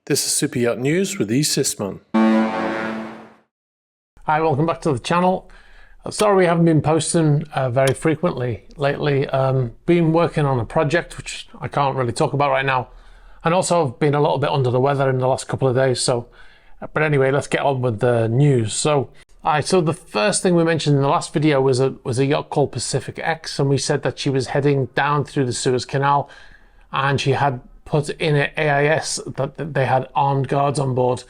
This is Super Yacht News with E. Sisman. Hi, welcome back to the channel. Sorry we haven't been posting very frequently lately. Been working on a project which I can't really talk about right now, and also I've been a little bit under the weather in the last couple of days. But anyway, let's get on with the news. So the first thing we mentioned in the last video was a yacht called Pacific X, and we said that she was heading down through the Suez Canal, and she had put in an AIS that they had armed guards on board.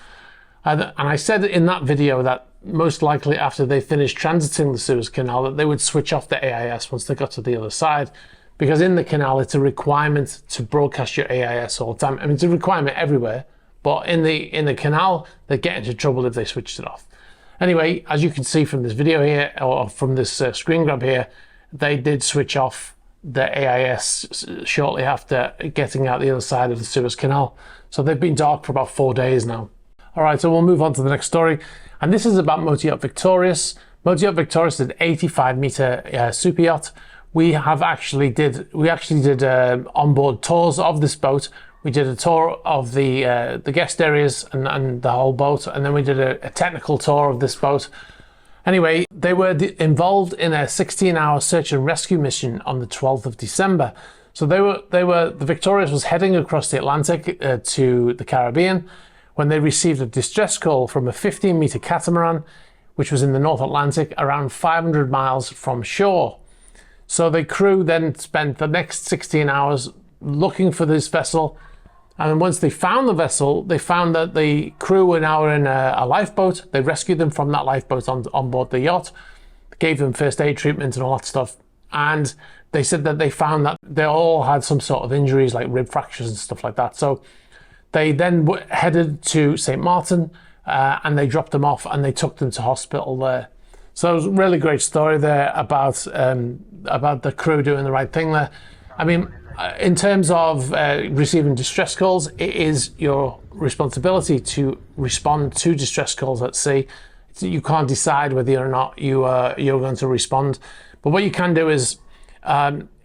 And I said in that video that most likely after they finished transiting the Suez Canal that they would switch off the AIS once they got to the other side, because in the canal it's a requirement to broadcast your AIS all the time. I mean, it's a requirement everywhere, but in the canal they get into trouble if they switched it off. Anyway, as you can see from this video here, or from this screen grab here, they did switch off the AIS shortly after getting out the other side of the Suez Canal. So they've been dark for about 4 days now. All right, so we'll move on to the next story. And this is about Motor Yacht Victorious. Motor Yacht Victorious is an 85-meter super yacht. We actually did onboard tours of this boat. We did a tour of the guest areas and the whole boat, and then we did a technical tour of this boat. Anyway, they were involved in a 16-hour search and rescue mission on the 12th of December. So the Victorious was heading across the Atlantic to the Caribbean when they received a distress call from a 15-meter catamaran, which was in the North Atlantic, around 500 miles from shore. So the crew then spent the next 16 hours looking for this vessel. And once they found the vessel, they found that the crew were now in a lifeboat. They rescued them from that lifeboat on board the yacht, gave them first aid treatment and all that stuff. And they said that they found that they all had some sort of injuries like rib fractures and stuff like that. So they then headed to St. Martin and they dropped them off and they took them to hospital there. So it was a really great story there about the crew doing the right thing there. I mean, in terms of receiving distress calls, it is your responsibility to respond to distress calls at sea. You can't decide whether or not you're going to respond. But what you can do is,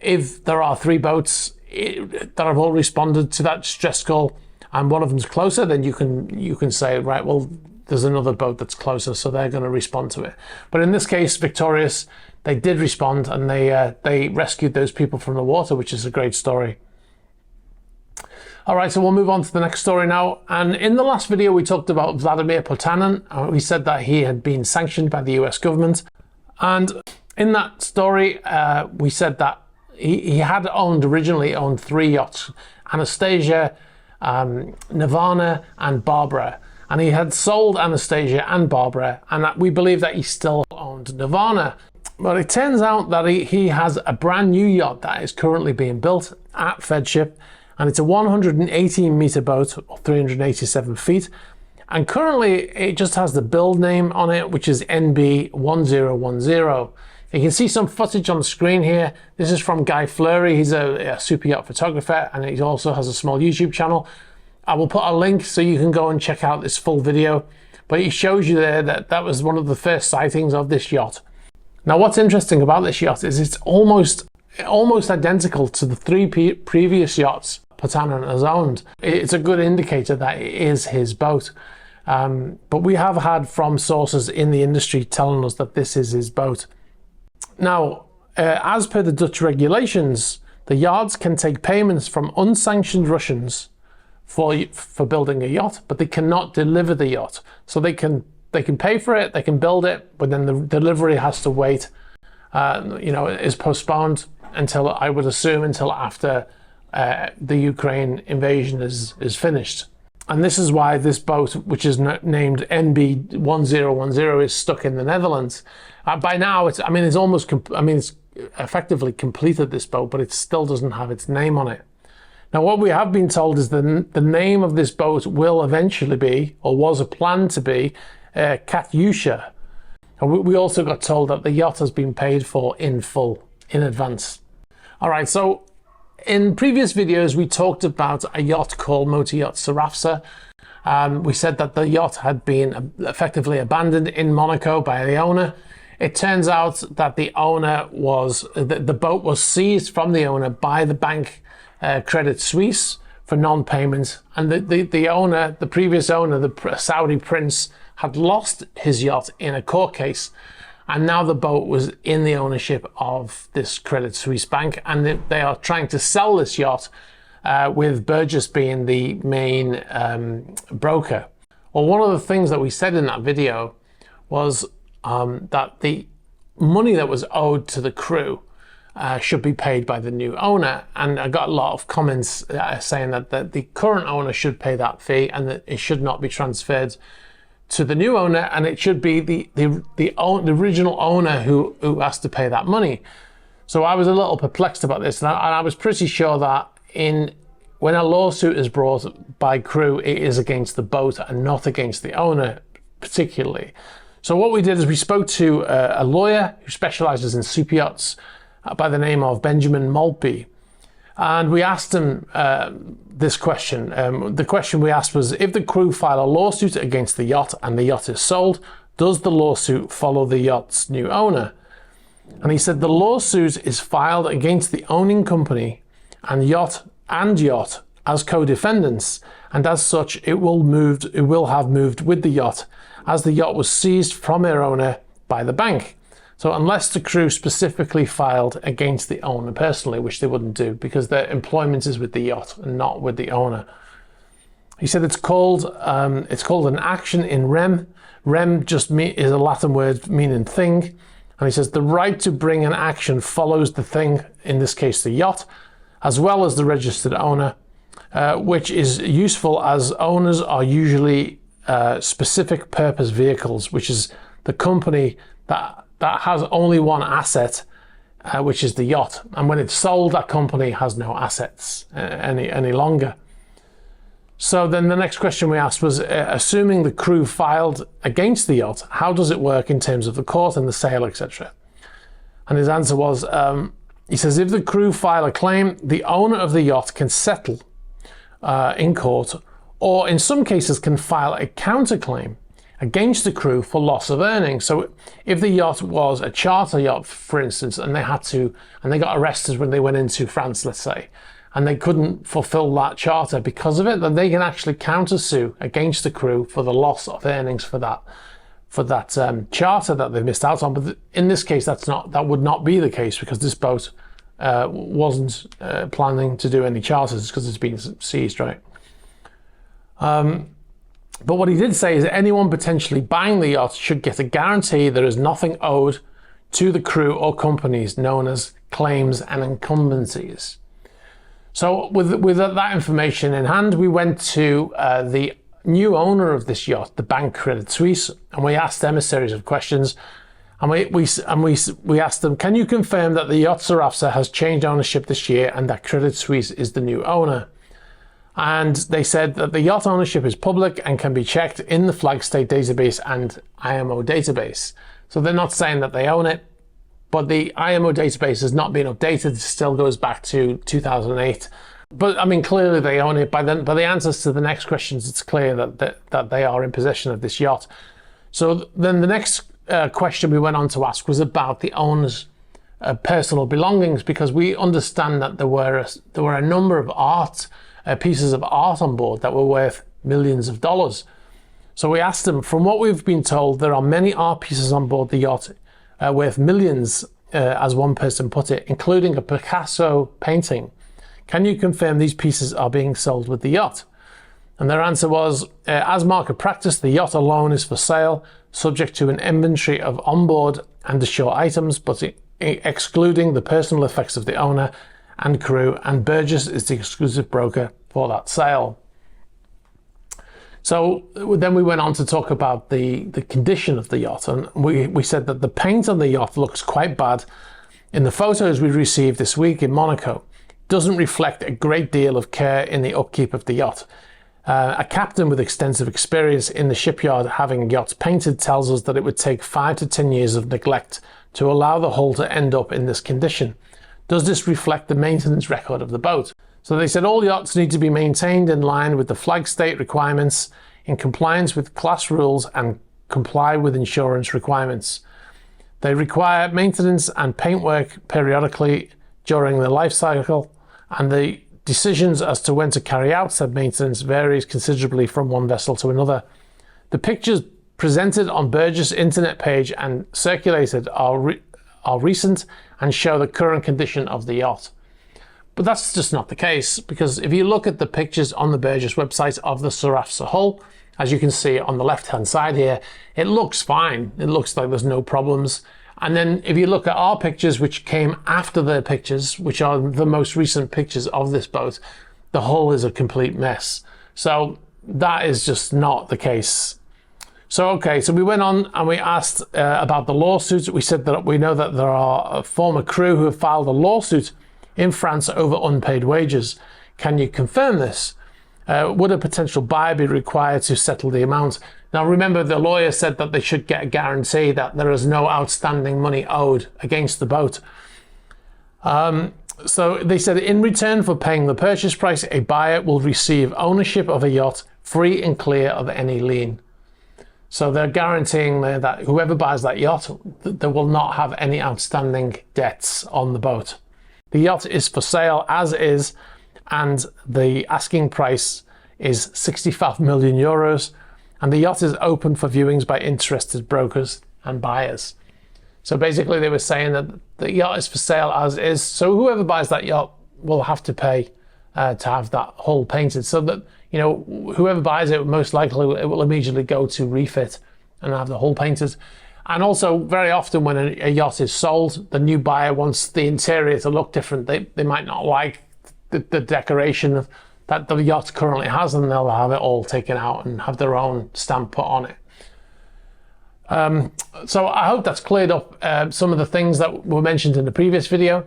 if there are 3 boats that have all responded to that distress call, and one of them's closer, then you can say, right, well, there's another boat that's closer, so they're going to respond to it. But in this case, Victorious, they did respond, and they rescued those people from the water, which is a great story. All right, so we'll move on to the next story now. And in the last video, we talked about Vladimir Potanin. We said that he had been sanctioned by the US government. And in that story, we said that he had originally owned 3 yachts: Anastasia, Nirvana and Barbara, and he had sold Anastasia and Barbara, and we believe that he still owned Nirvana. But it turns out that he has a brand new yacht that is currently being built at Fedship, and it's a 118-meter boat, or 387 feet, and currently it just has the build name on it, which is NB1010. You can see some footage on the screen here. This is from Guy Fleury. He's a super yacht photographer, and he also has a small YouTube channel. I will put a link so you can go and check out this full video. But he shows you there that was one of the first sightings of this yacht. Now, what's interesting about this yacht is it's almost identical to the 3 previous yachts Potanin has owned. It's a good indicator that it is his boat. But we have had from sources in the industry telling us that this is his boat. Now, as per the Dutch regulations, the yards can take payments from unsanctioned Russians for building a yacht, but they cannot deliver the yacht. So they can pay for it, they can build it, but then the delivery has to wait. Is postponed until, I would assume, until after the Ukraine invasion is finished. And this is why this boat, which is named NB1010, is stuck in the Netherlands. By now, it's effectively completed, this boat, but it still doesn't have its name on it. Now, what we have been told is the name of this boat will eventually be, or was a plan to be, Katyusha. And we also got told that the yacht has been paid for in full, in advance. All right, so in previous videos, we talked about a yacht called Motor Yacht Sarafsa. We said that the yacht had been effectively abandoned in Monaco by the owner. It turns out that the boat was seized from the owner by the bank Credit Suisse for non-payment, and the owner, the previous owner, the Saudi prince, had lost his yacht in a court case, and now the boat was in the ownership of this Credit Suisse bank, and they are trying to sell this yacht with Burgess being the main broker. Well, one of the things that we said in that video was that the money that was owed to the crew should be paid by the new owner, and I got a lot of comments saying that the current owner should pay that fee and that it should not be transferred to the new owner, and it should be the original owner who has to pay that money. So I was a little perplexed about this, and I was pretty sure that when a lawsuit is brought by crew, it is against the boat and not against the owner particularly. So what we did is we spoke to a lawyer who specialises in SuperYachts by the name of Benjamin Maltby, and we asked him this question. The question we asked was, if the crew file a lawsuit against the yacht and the yacht is sold, does the lawsuit follow the yacht's new owner? And he said the lawsuit is filed against the owning company and yacht as co-defendants, and as such it will have moved with the yacht, as the yacht was seized from their owner by the bank. So unless the crew specifically filed against the owner personally, which they wouldn't do because their employment is with the yacht and not with the owner. He said it's called an action in rem. Rem is a Latin word meaning thing. And he says the right to bring an action follows the thing, in this case the yacht, as well as the registered owner, which is useful as owners are usually specific purpose vehicles, which is the company that has only one asset, which is the yacht. And when it's sold, that company has no assets any longer. So then the next question we asked was, assuming the crew filed against the yacht, how does it work in terms of the court and the sale, etc.? And his answer was, he says, if the crew file a claim, the owner of the yacht can settle in court, or in some cases can file a counterclaim against the crew for loss of earnings. So if the yacht was a charter yacht, for instance, and they got arrested when they went into France, let's say, and they couldn't fulfill that charter because of it, then they can actually countersue against the crew for the loss of earnings for that charter that they missed out on. But in this case, that would not be the case, because this boat wasn't planning to do any charters because it's been seized, right? But what he did say is that anyone potentially buying the yacht should get a guarantee there is nothing owed to the crew or companies, known as claims and incumbencies. So with that information in hand, we went to the new owner of this yacht, the bank Credit Suisse, and we asked them a series of questions. And we asked them, can you confirm that the yacht Sarafsa has changed ownership this year and that Credit Suisse is the new owner? And they said that the yacht ownership is public and can be checked in the flag state database and IMO database. So they're not saying that they own it, but the IMO database has not been updated. It still goes back to 2008. But I mean, clearly they own it. By the answers to the next questions, it's clear that they are in possession of this yacht. So then the next question we went on to ask was about the owner's personal belongings, because we understand that there were a number of pieces of art on board that were worth millions of dollars. So we asked them, from what we've been told, there are many art pieces on board the yacht worth millions, as one person put it, including a Picasso painting. Can you confirm these pieces are being sold with the yacht? And their answer was, as market practice, the yacht alone is for sale, subject to an inventory of onboard and ashore items, but excluding the personal effects of the owner and crew, and Burgess is the exclusive broker for that sale. So then we went on to talk about the condition of the yacht, and we said that the paint on the yacht looks quite bad. In the photos we received this week in Monaco, doesn't reflect a great deal of care in the upkeep of the yacht. A captain with extensive experience in the shipyard having yachts painted tells us that it would take 5 to 10 years of neglect to allow the hull to end up in this condition. Does this reflect the maintenance record of the boat? So they said all yachts need to be maintained in line with the flag state requirements, in compliance with class rules, and comply with insurance requirements. They require maintenance and paintwork periodically during the life cycle, and they decisions as to when to carry out said maintenance varies considerably from one vessel to another. The pictures presented on Burgess' internet page and circulated are recent and show the current condition of the yacht. But that's just not the case, because if you look at the pictures on the Burgess website of the Sarafsa hull, as you can see on the left-hand side here, it looks fine. It looks like there's no problems. And then if you look at our pictures, which came after the pictures, which are the most recent pictures of this boat, the hull is a complete mess. So that is just not the case. So, okay, so we went on and we asked about the lawsuit. We said that we know that there are former crew who have filed a lawsuit in France over unpaid wages. Can you confirm this? Would a potential buyer be required to settle the amount? Now, remember, the lawyer said that they should get a guarantee that there is no outstanding money owed against the boat. So they said in return for paying the purchase price, a buyer will receive ownership of a yacht free and clear of any lien. So they're guaranteeing that whoever buys that yacht, they will not have any outstanding debts on the boat. The yacht is for sale as is, and the asking price is 65 million euros, and the yacht is open for viewings by interested brokers and buyers. So basically they were saying that the yacht is for sale as is, so whoever buys that yacht will have to pay to have that hull painted, so that, you know, whoever buys it, most likely it will immediately go to refit and have the hull painted. And also, very often when a yacht is sold, the new buyer wants the interior to look different. They might not like the decoration that the yacht currently has, and they'll have it all taken out and have their own stamp put on it. So I hope that's cleared up some of the things that were mentioned in the previous video.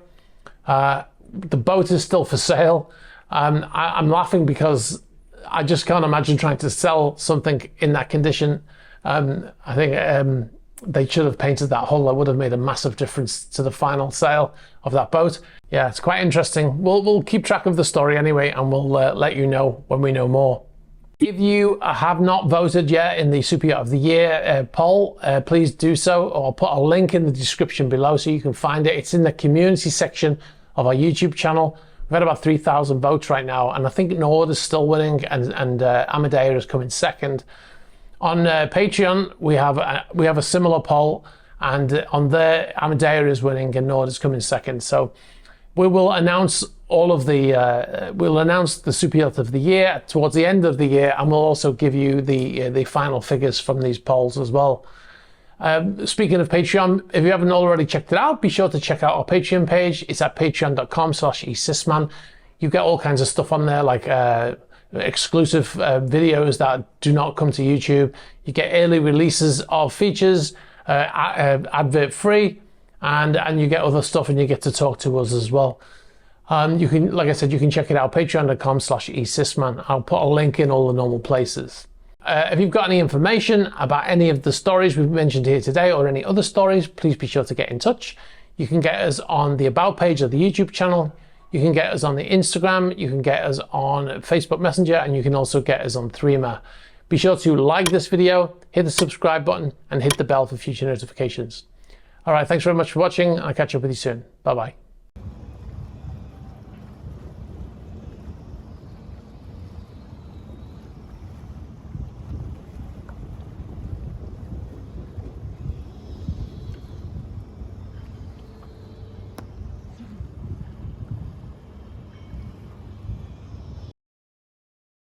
The boat is still for sale. I'm laughing because I just can't imagine trying to sell something in that condition. I think they should have painted that hull. That would have made a massive difference to the final sale of that boat. Yeah, it's quite interesting. We'll keep track of the story anyway, and we'll let you know when we know more. If you have not voted yet in the Super Yacht of the Year poll, please do so, or I'll put a link in the description below so you can find it. It's in the community section of our YouTube channel. We've had about 3,000 votes right now, and I think Nord is still winning, and Amadea is coming second. On Patreon, we have a similar poll, and on there, Amadea is winning and Nord is coming second. So we will announce all of the we'll announce the Super Yacht of the Year towards the end of the year, and we'll also give you the final figures from these polls as well. Speaking of Patreon, if you haven't already checked it out, be sure to check out our Patreon page. It's at patreon.com/esysman. You get all kinds of stuff on there, like exclusive videos that do not come to YouTube. You get early releases of features, advert free, and you get other stuff, and you get to talk to us as well. You can, like I said, you can check it out, patreon.com/esysman. I'll put a link in all the normal places. If you've got any information about any of the stories we've mentioned here today, or any other stories, please be sure to get in touch. You can get us on the About page of the YouTube channel. You can get us on the Instagram, you can get us on Facebook Messenger, and you can also get us on Threema. Be sure to like this video, hit the subscribe button, and hit the bell for future notifications. All right, thanks very much for watching. I'll catch up with you soon. Bye-bye.